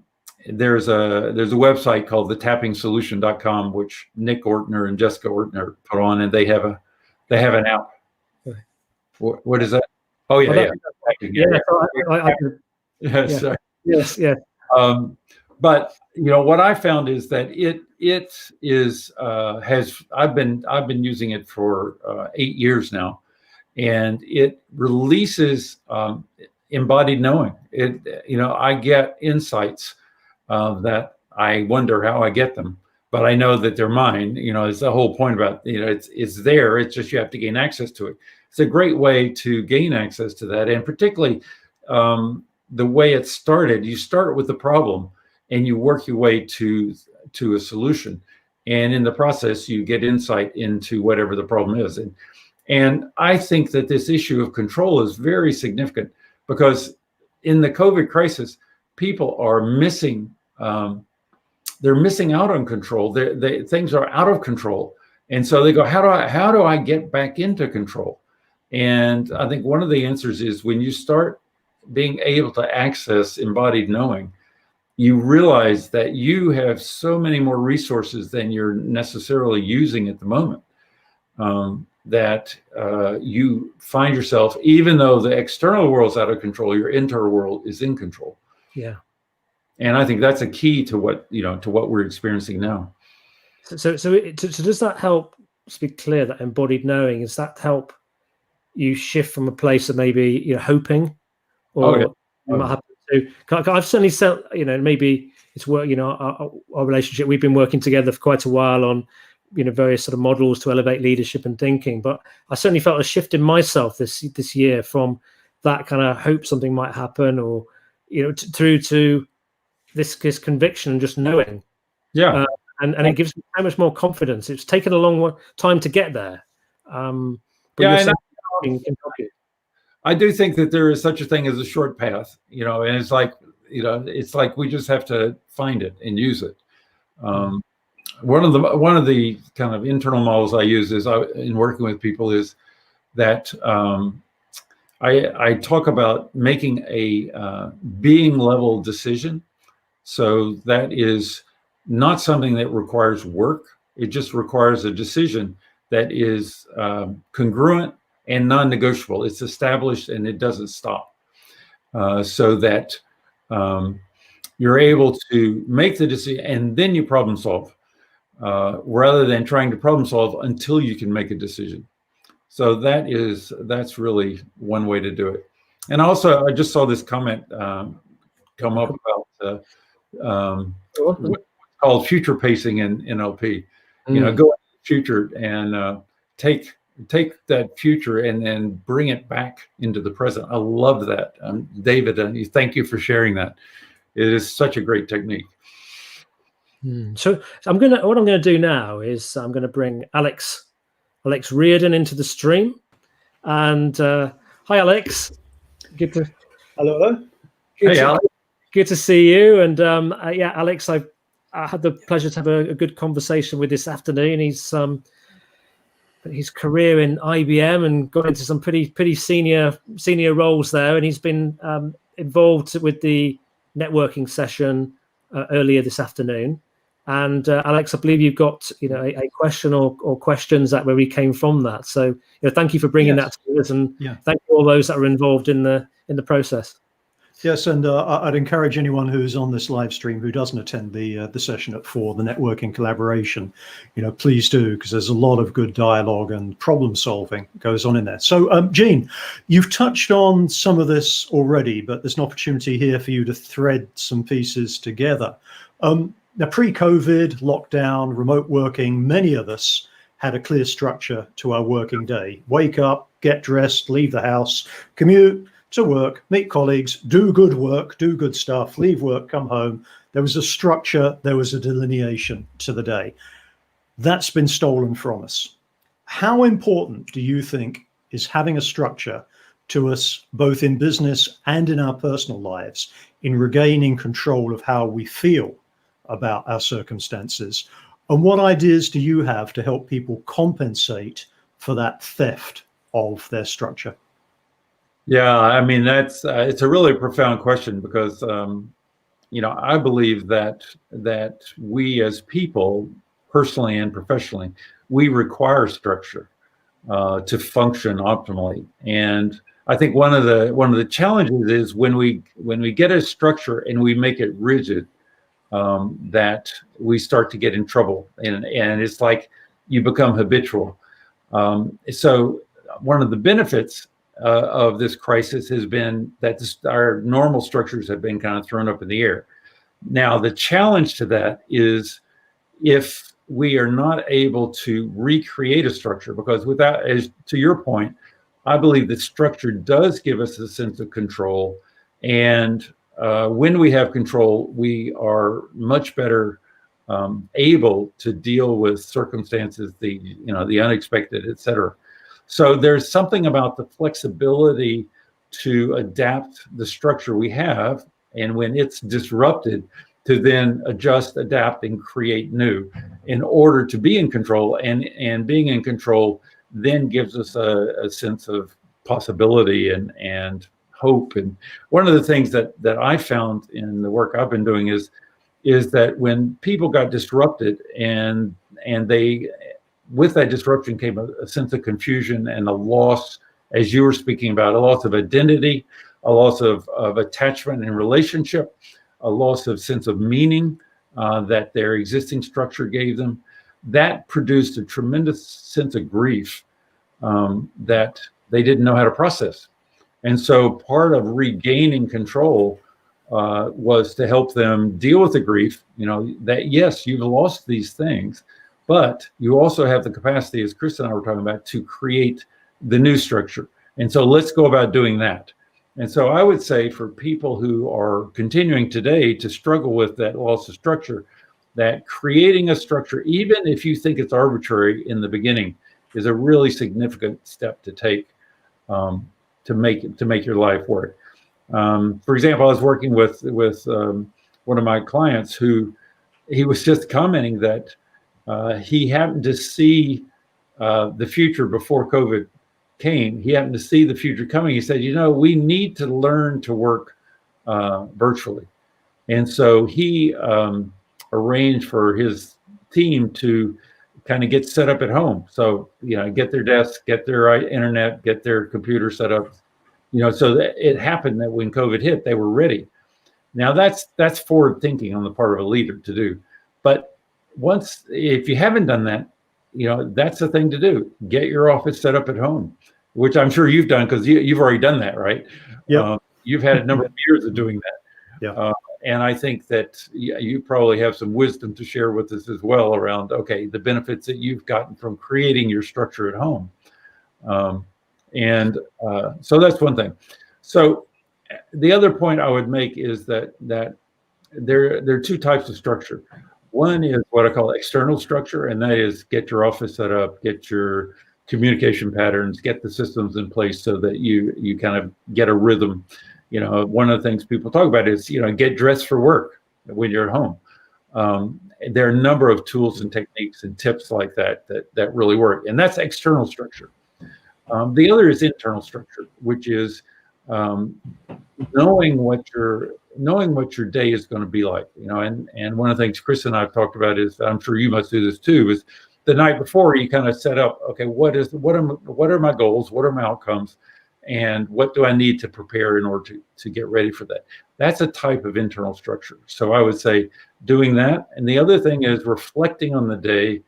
There's a website called thetapping-solution.com, which Nick Ortner and Jessica Ortner put on, and they have an app. What is that? Oh yeah, yeah. Yes. But what I found is that I've been using it for 8 years now, and it releases embodied knowing. I get insights that I wonder how I get them, but I know that they're mine. It's the whole point about, it's there. It's just you have to gain access to it. It's a great way to gain access to that. And particularly the way it started, you start with the problem and you work your way to a solution. And in the process, you get insight into whatever the problem is. And I think that this issue of control is very significant, because in the COVID crisis, people are missing. They're missing out on control. Things are out of control, and so they go, how do I get back into control? And I think one of the answers is when you start being able to access embodied knowing, you realize that you have so many more resources than you're necessarily using at the moment. That you find yourself, even though the external world's out of control, your internal world is in control. Yeah. And I think that's a key to what we're experiencing now. So does that help? To be clear, that embodied knowing, does that help you shift from a place of maybe hoping, or might happen I've certainly felt, maybe it's work, our relationship, we've been working together for quite a while on, various sort of models to elevate leadership and thinking. But I certainly felt a shift in myself this year from that kind of hope something might happen, or, through to this conviction and just knowing. Yeah. And it gives me so much more confidence. It's taken a long time to get there. But I do think that there is such a thing as a short path, and it's like, it's like we just have to find it and use it. One of the kind of internal models I use in working with people is that I talk about making a being level decision. So that is not something that requires work. It just requires a decision that is congruent and non-negotiable. It's established and it doesn't stop. So that you're able to make the decision and then you problem solve, rather than trying to problem solve until you can make a decision. So that's really one way to do it. And also, I just saw this comment come up about what's called future pacing in NLP. Go into the future and take that future and then bring it back into the present. I love that, David. And thank you for sharing that. It is such a great technique. So what I'm gonna do now is I'm gonna bring Alex Reardon into the stream. And hi, Alex. Hello. Alex. Good to see you. And Alex, I had the pleasure to have a good conversation with this afternoon. He's his career in IBM and got into some pretty senior roles there, and he's been involved with the networking session earlier this afternoon. And Alex, I believe you've got a question or questions that where we came from that. So thank you for bringing that to us, and thank you all those that are involved in the process. Yes, and I'd encourage anyone who's on this live stream who doesn't attend the session at 4, the networking collaboration, please do, because there's a lot of good dialogue and problem solving goes on in there. So, Jean, you've touched on some of this already, but there's an opportunity here for you to thread some pieces together. Now, pre-COVID, lockdown, remote working, many of us had a clear structure to our working day. Wake up, get dressed, leave the house, commute to work, meet colleagues, do good work, do good stuff, leave work, come home. There was a structure, there was a delineation to the day. That's been stolen from us. How important do you think is having a structure to us, both in business and in our personal lives, in regaining control of how we feel about our circumstances? And what ideas do you have to help people compensate for that theft of their structure? Yeah, I mean, that's it's a really profound question, because I believe that we as people, personally and professionally, we require structure to function optimally. And I think one of the challenges is when we get a structure and we make it rigid, that we start to get in trouble, and it's like you become habitual. So one of the benefits of this crisis has been that our normal structures have been kind of thrown up in the air. Now, the challenge to that is if we are not able to recreate a structure, because without, as to your point, I believe that structure does give us a sense of control. And when we have control, we are much better able to deal with circumstances, the unexpected, et cetera. So there's something about the flexibility to adapt the structure we have, and when it's disrupted, to then adjust, adapt, and create new in order to be in control. And being in control then gives us a sense of possibility and hope. And one of the things that I found in the work I've been doing is that when people got disrupted and they, with that disruption came a sense of confusion and a loss, as you were speaking about, a loss of identity, a loss of attachment and relationship, a loss of sense of meaning that their existing structure gave them. That produced a tremendous sense of grief that they didn't know how to process. And so part of regaining control was to help them deal with the grief. That yes, you've lost these things, but you also have the capacity, as Chris and I were talking about, to create the new structure. And so let's go about doing that. And so I would say for people who are continuing today to struggle with that loss of structure, that creating a structure, even if you think it's arbitrary in the beginning, is a really significant step to take to make your life work. For example, I was working with one of my clients who he was just commenting that he happened to see the future before COVID came. He happened to see the future coming. He said, we need to learn to work virtually. And so he arranged for his team to kind of get set up at home. So, get their desk, get their internet, get their computer set up, so that it happened that when COVID hit, they were ready. Now that's forward thinking on the part of a leader to do. But if you haven't done that, that's the thing to do. Get your office set up at home, which I'm sure you've done because you've already done that, right? Yeah. You've had a number of years of doing that. Yeah. And I think that you probably have some wisdom to share with us as well around, the benefits that you've gotten from creating your structure at home. So that's one thing. So the other point I would make is that there are two types of structure. One is what I call external structure, and that is get your office set up, get your communication patterns, get the systems in place so that you kind of get a rhythm. One of the things people talk about is, get dressed for work when you're at home. There are a number of tools and techniques and tips like that really work, and that's external structure. The other is internal structure, which is knowing what your day is going to be like. And one of the things Chris and I have talked about is, I'm sure you must do this too, is the night before you kind of set up, what are my goals, what are my outcomes, and what do I need to prepare in order to get ready for that? That's a type of internal structure. So I would say doing that. And the other thing is reflecting on the day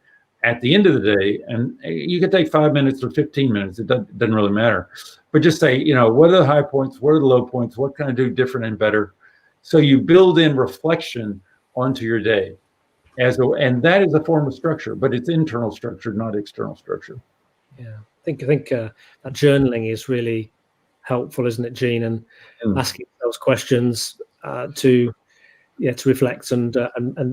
at the end of the day. And you can take 5 minutes or 15 minutes. It doesn't really matter. But just say, what are the high points? What are the low points? What can I do different and better? So you build in reflection onto your day. And that is a form of structure, but it's internal structure, not external structure. Yeah. I think that journaling is really helpful, isn't it, Gene? And asking those questions to reflect and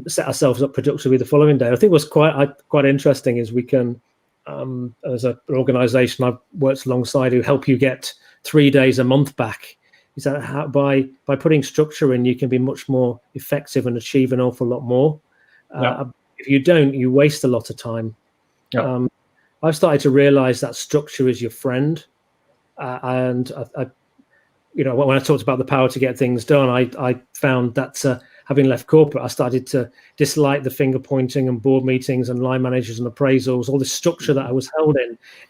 set ourselves up productively the following day. I think what's quite interesting is we can, as an organisation I've worked alongside, who help you get 3 days a month back. Is that how, by putting structure in, you can be much more effective and achieve an awful lot more. If you don't, you waste a lot of time. Yeah. I've started to realize that structure is your friend. And I when I talked about the power to get things done, I found that having left corporate, I started to dislike the finger pointing and board meetings and line managers and appraisals, all this structure that I was held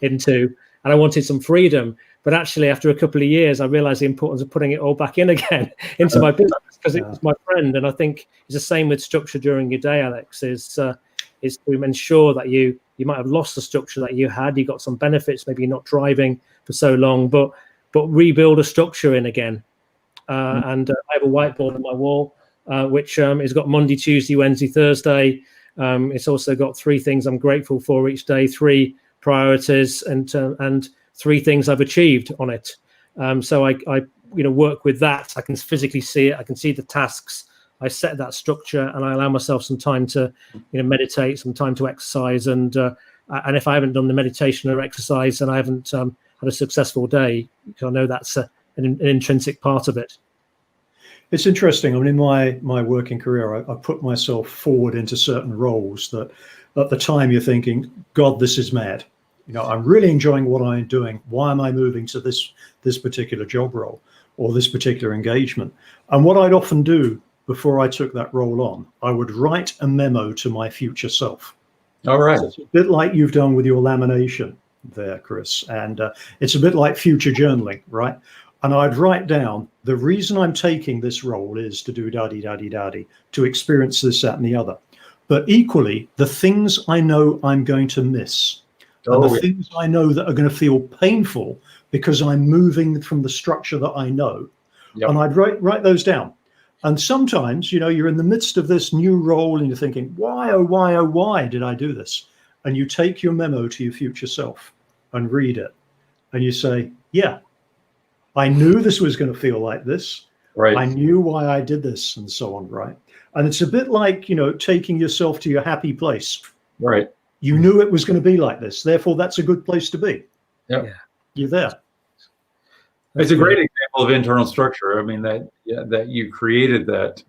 into, and I wanted some freedom. But actually, after a couple of years, I realized the importance of putting it all back in again into my business because it was my friend. And I think it's the same with structure during your day, Alex, is to ensure that you might have lost the structure that you had. You got some benefits, maybe you're not driving for so long, but rebuild a structure in again. And I have a whiteboard on my wall, which has got Monday, Tuesday, Wednesday, Thursday. It's also got 3 things I'm grateful for each day, 3 priorities, and 3 things I've achieved on it. So I work with that. I can physically see it. I can see the tasks. I set that structure, and I allow myself some time to, meditate, some time to exercise. And if I haven't done the meditation or exercise, and I haven't had a successful day, because I know that's an intrinsic part of it. It's interesting. I mean, in my working career, I put myself forward into certain roles that at the time you're thinking, God, this is mad. I'm really enjoying what I'm doing. Why am I moving to this particular job role or this particular engagement? And what I'd often do before I took that role on, I would write a memo to my future self. All right. So it's a bit like you've done with your lamination there, Chris. And it's a bit like future journaling, right? And I'd write down, the reason I'm taking this role is to do da-di-da-di-da-di, to experience this, that, and the other. But equally, the things I know I'm going to miss, and the things I know that are going to feel painful because I'm moving from the structure that I know. Yep. And I'd write those down. And sometimes, you're in the midst of this new role and you're thinking, why, oh, why, oh, why did I do this? And you take your memo to your future self and read it. And you say, yeah, I knew this was going to feel like this. Right. I knew why I did this, and so on, right? And it's a bit like, taking yourself to your happy place. Right. You knew it was going to be like this. Therefore, that's a good place to be. Yep. Yeah. You're there. It's a great example of internal structure. I mean, that you created that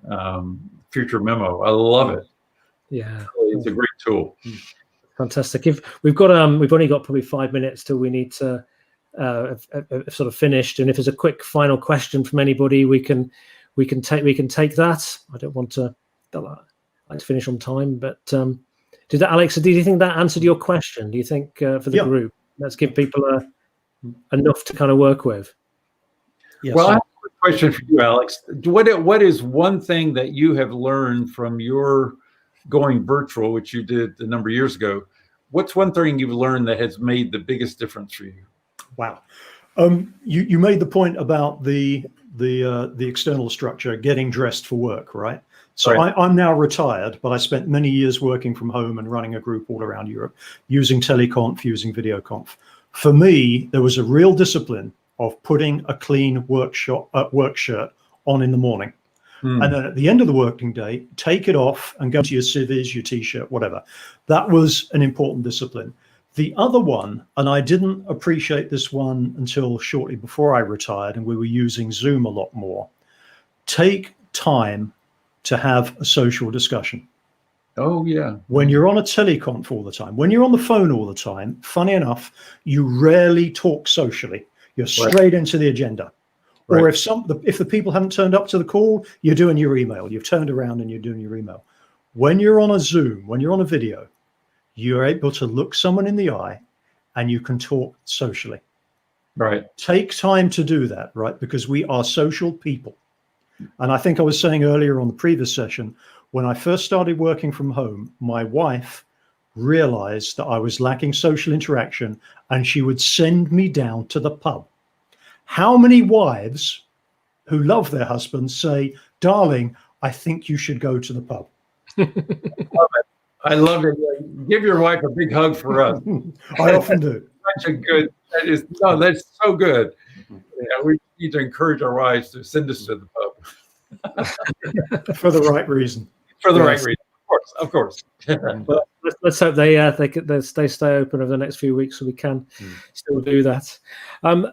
future memo. I love it. Yeah. It's a great tool. Fantastic. If we've only got probably 5 minutes till we need to sort of finished. And if there's a quick final question from anybody, we can take that. I don't want to. I like to finish on time, but Alex, do you think that answered your question? Do you think for the group, let's give people enough to kind of work with? Yes. Well, I have a question for you, Alex. What is one thing that you have learned from your going virtual, which you did a number of years ago? What's one thing you've learned that has made the biggest difference for you? Wow. You made the point about the external structure, getting dressed for work, right? So right. I'm now retired, but I spent many years working from home and running a group all around Europe, using teleconf, using videoconf. For me, there was a real discipline of putting a clean work shirt on in the morning. And then at the end of the working day, take it off and go to your civvies, your t-shirt, whatever. That was an important discipline. The other one, and I didn't appreciate this one until shortly before I retired and we were using Zoom a lot more, take time to have a social discussion. Oh, yeah. When you're on a teleconf all the time, when you're on the phone all the time, funny enough, you rarely talk socially. You're straight into the agenda. Or if the people haven't turned up to the call, you're doing your email. You've turned around and you're doing your email. When you're on a Zoom, when you're on a video, you're able to look someone in the eye and you can talk socially. Right. Take time to do that, right? Because we are social people. And I think I was saying earlier on the previous session, when I first started working from home, my wife realized that I was lacking social interaction and she would send me down to the pub. How many wives who love their husbands say, darling, I think you should go to the pub? I love it. Give your wife a big hug for us. I often do. That's so good. Yeah, we need to encourage our wives to send us to the pub. For the right reason. For the right reason. Of course. Well, let's hope they stay open over the next few weeks so we can still do that.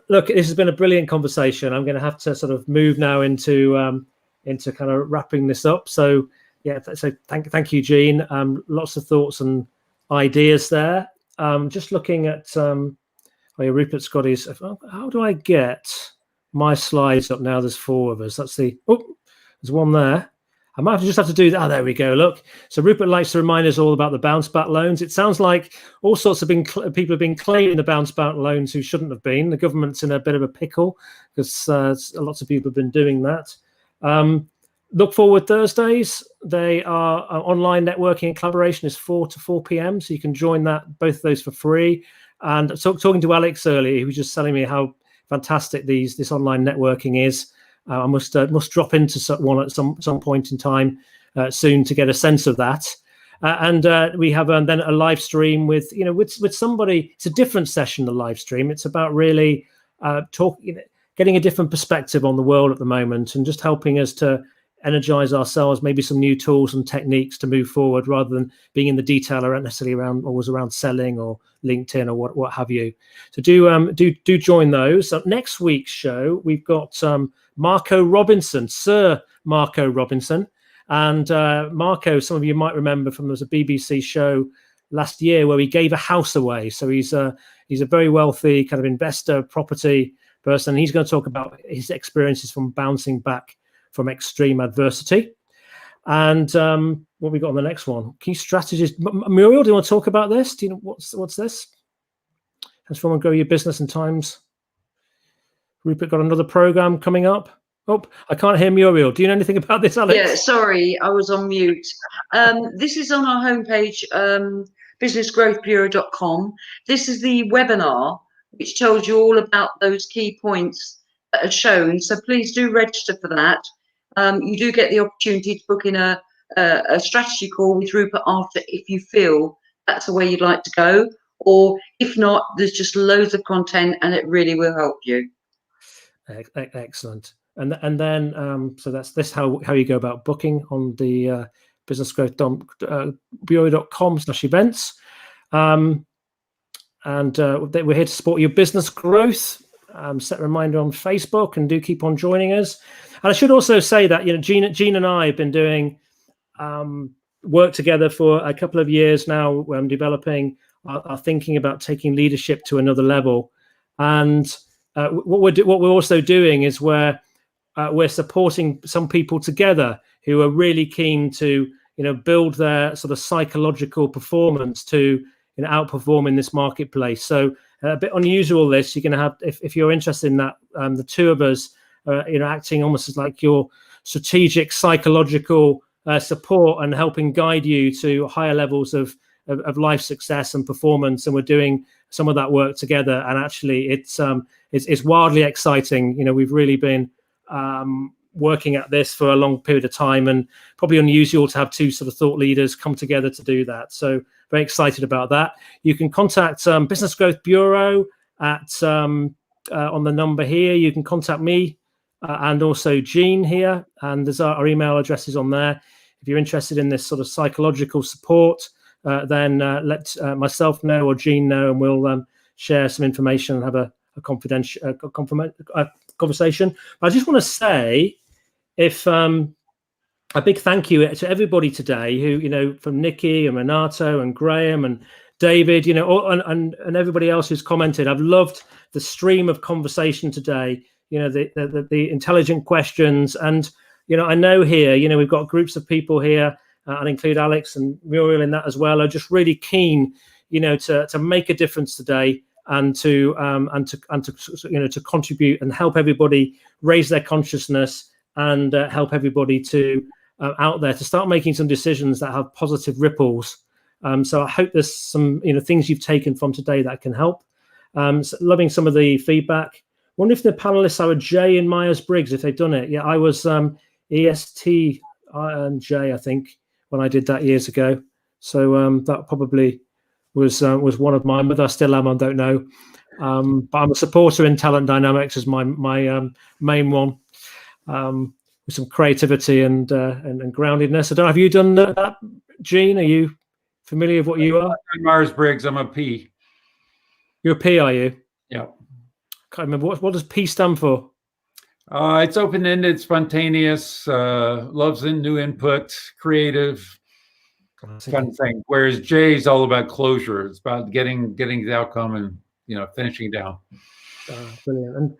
Look, this has been a brilliant conversation. I'm going to have to sort of move now into kind of wrapping this up. So yeah, so thank you, Jean. Lots of thoughts and ideas there. Just looking at Rupert's got his. How do I get my slides up now? There's 4 of us. There's one there. I might just have to do that. Oh, there we go. Look. So Rupert likes to remind us all about the bounce back loans. It sounds like all sorts of people have been claiming the bounce back loans who shouldn't have been. The government's in a bit of a pickle because lots of people have been doing that. Look forward Thursdays. They are online networking and collaboration is 4 to 4 p.m. So you can join both of those for free. And so, talking to Alex earlier, he was just telling me how fantastic this online networking is. I must drop into one at some point in time soon to get a sense of that. And we have then a live stream with somebody. It's a different session, the live stream. It's about really getting a different perspective on the world at the moment and just helping us to energize ourselves, maybe some new tools and techniques to move forward rather than being in the detail or necessarily around selling or LinkedIn or what have you. So do join those. So next week's show, we've got Marco Robinson, Sir Marco Robinson. And Marco, some of you might remember there was a BBC show last year where he gave a house away. So he's a very wealthy kind of investor, property person. He's going to talk about his experiences from bouncing back from extreme adversity. And what we got on the next one? Key strategies. Muriel, do you want to talk about this? Do you know what's this? Transform and grow your business in times. Rupert got another program coming up. Oh, I can't hear Muriel. Do you know anything about this, Alex? Yeah, sorry, I was on mute. This is on our homepage, businessgrowthbureau.com. This is the webinar, which tells you all about those key points that are shown. So please do register for that. you do get the opportunity to book in a strategy call with Rupert after, if you feel that's the way you'd like to go. Or if not, there's just loads of content and it really will help you. Excellent. And then so that's how you go about booking on the businessgrowth.bureau.com/events. And we're here to support your business growth. Set a reminder on Facebook and do keep on joining us. And I should also say that, you know, Jean and I have been doing work together for a couple of years now. I'm developing our thinking about taking leadership to another level. And what we're also doing is we're supporting some people together who are really keen to, you know, build their sort of psychological performance to, you know, outperform in this marketplace. So a bit unusual this. You're going to have, if you're interested in that, the two of us, you know, acting almost as like your strategic psychological support and helping guide you to higher levels of life success and performance. And we're doing some of that work together. And actually, it's wildly exciting. You know, we've really been working at this for a long period of time, and probably unusual to have two sort of thought leaders come together to do that. So very excited about that. You can contact Business Growth Bureau at on the number here. You can contact me and also Jean here, and there's our email addresses on there. If you're interested in this sort of psychological support, then let myself know or Jean know, and we'll share some information and have a confidential conversation. I just want to say, if a big thank you to everybody today who, you know, from Nikki and Renato and Graham and David, you know, and everybody else who's commented. I've loved the stream of conversation today, you know, the intelligent questions. And, you know, I know here, you know, we've got groups of people here, I'll include Alex and Muriel in that as well, are just really keen, you know, to make a difference today and to you know, to contribute and help everybody raise their consciousness and help everybody to out there to start making some decisions that have positive ripples. So I hope there's some, you know, things you've taken from today that can help. So loving some of the feedback. Wonder if the panelists are J in Myers-Briggs, if they've done it. Yeah, I was EST and J, I think, when I did that years ago. So that probably was one of mine, whether I still am, I don't know. But I'm a supporter in talent dynamics as my main one, with some creativity and groundedness. I don't know, have you done that, Jean? Are you familiar with what you are? I'm Myers-Briggs. I'm a P. You're a P, are you? Yeah. Can't remember what does P stand for? It's open-ended, spontaneous, loves in new input, creative, kind of thing. Whereas J is all about closure. It's about getting the outcome and, you know, finishing down. Brilliant. And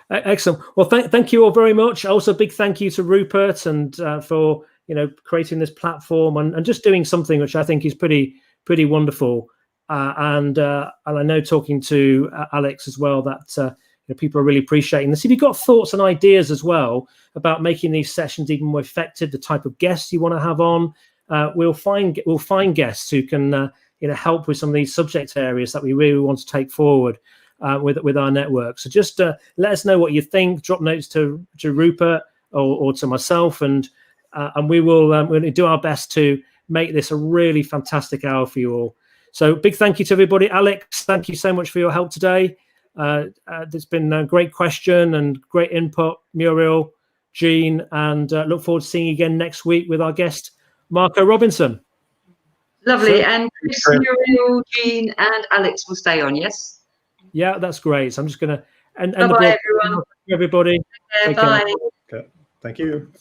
excellent. Well, thank you all very much. Also, big thank you to Rupert and for, you know, creating this platform and just doing something which I think is pretty wonderful. And I know, talking to Alex as well, that you know, people are really appreciating this. If you've got thoughts and ideas as well about making these sessions even more effective, the type of guests you want to have on, we'll find guests who can you know, help with some of these subject areas that we really want to take forward with our network. So just let us know what you think. Drop notes to Rupert or to myself, and we will we'll do our best to make this a really fantastic hour for you all. So big thank you to everybody. Alex, thank you so much for your help today. It's been a great question and great input. Muriel, Jean, and look forward to seeing you again next week with our guest, Marco Robinson. Lovely. So, and Chris, Muriel, Jean, and Alex will stay on, yes? Yeah, that's great. So I'm just going to end Bye-bye, everyone. Everybody. Bye. Okay. Thank you.